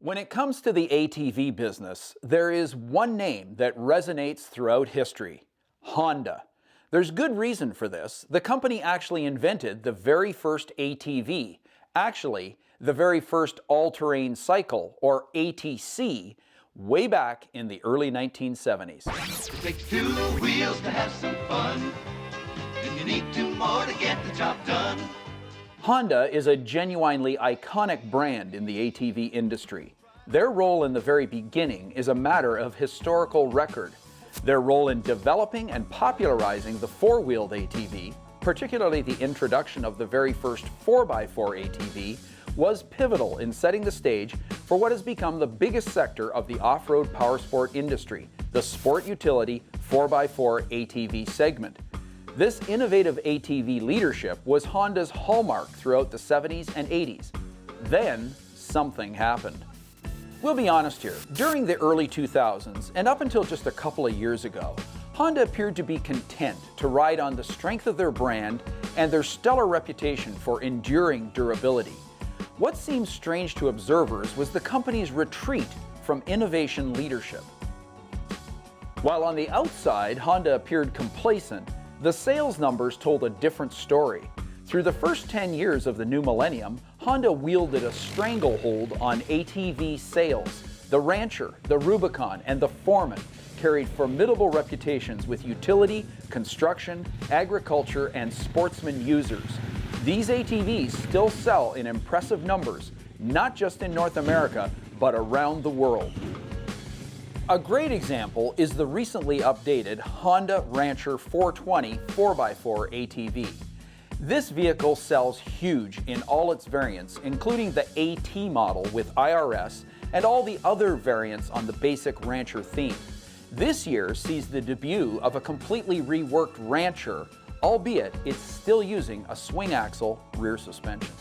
When it comes to the ATV business, there is one name that resonates throughout history: Honda. There's good reason for this. The company actually invented the very first ATV, actually the very first all-terrain cycle, or ATC, way back in the early 1970s. You take two wheels to have some fun, and you need two more to get the job done. Honda is a genuinely iconic brand in the ATV industry. Their role in the very beginning is a matter of historical record. Their role in developing and popularizing the four-wheeled ATV, particularly the introduction of the very first 4x4 ATV, was pivotal in setting the stage for what has become the biggest sector of the off-road powersport industry, the sport utility 4x4 ATV segment. This innovative ATV leadership was Honda's hallmark throughout the 70s and 80s. Then, something happened. We'll be honest here, during the early 2000s and up until just a couple of years ago, Honda appeared to be content to ride on the strength of their brand and their stellar reputation for enduring durability. What seemed strange to observers was the company's retreat from innovation leadership. While on the outside, Honda appeared complacent, the sales numbers told a different story. Through the first 10 years of the new millennium, Honda wielded a stranglehold on ATV sales. The Rancher, the Rubicon, and the Foreman carried formidable reputations with utility, construction, agriculture, and sportsman users. These ATVs still sell in impressive numbers, not just in North America, but around the world. A great example is the recently updated Honda Rancher 420 4x4 ATV. This vehicle sells huge in all its variants, including the AT model with IRS and all the other variants on the basic Rancher theme. This year sees the debut of a completely reworked Rancher, albeit it's still using a swing axle rear suspension.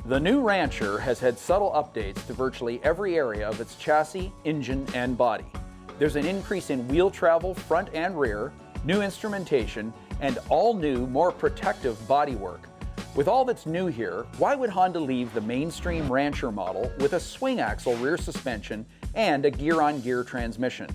The new Rancher has had subtle updates to virtually every area of its chassis, engine, and body. There's an increase in wheel travel front and rear, new instrumentation, and all new, more protective bodywork. With all that's new here, why would Honda leave the mainstream Rancher model with a swing axle rear suspension and a gear-on-gear transmission?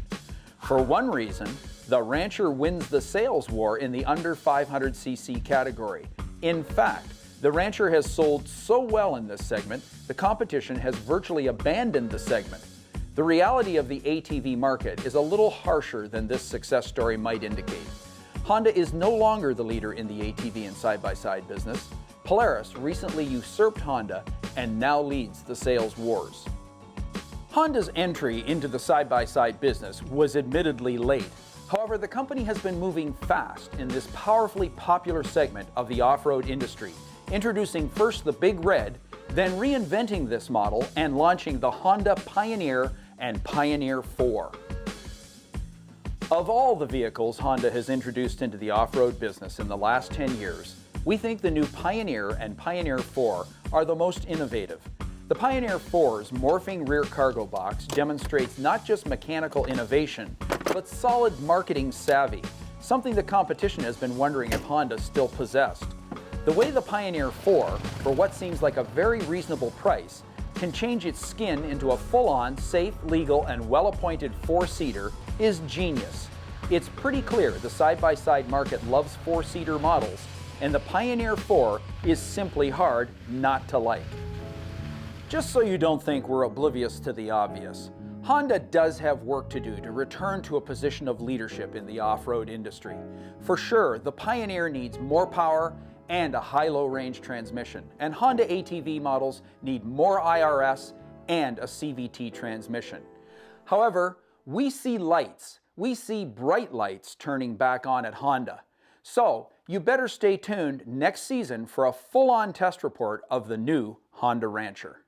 For one reason, the Rancher wins the sales war in the under 500cc category. In fact, the Rancher has sold so well in this segment, the competition has virtually abandoned the segment. The reality of the ATV market is a little harsher than this success story might indicate. Honda is no longer the leader in the ATV and side-by-side business. Polaris recently usurped Honda and now leads the sales wars. Honda's entry into the side-by-side business was admittedly late. However, the company has been moving fast in this powerfully popular segment of the off-road industry, introducing first the Big Red, then reinventing this model and launching the Honda Pioneer and Pioneer 4. Of all the vehicles Honda has introduced into the off-road business in the last 10 years, we think the new Pioneer and Pioneer 4 are the most innovative. The Pioneer 4's morphing rear cargo box demonstrates not just mechanical innovation, but solid marketing savvy, something the competition has been wondering if Honda still possessed. The way the Pioneer 4, for what seems like a very reasonable price, can change its skin into a full-on, safe, legal, and well-appointed four-seater is genius. It's pretty clear the side-by-side market loves four-seater models, and the Pioneer 4 is simply hard not to like. Just so you don't think we're oblivious to the obvious, Honda does have work to do to return to a position of leadership in the off-road industry. For sure, the Pioneer needs more power and a high-low range transmission, and Honda ATV models need more IRS and a CVT transmission. However, we see lights. We see bright lights turning back on at Honda. So, you better stay tuned next season for a full-on test report of the new Honda Rancher.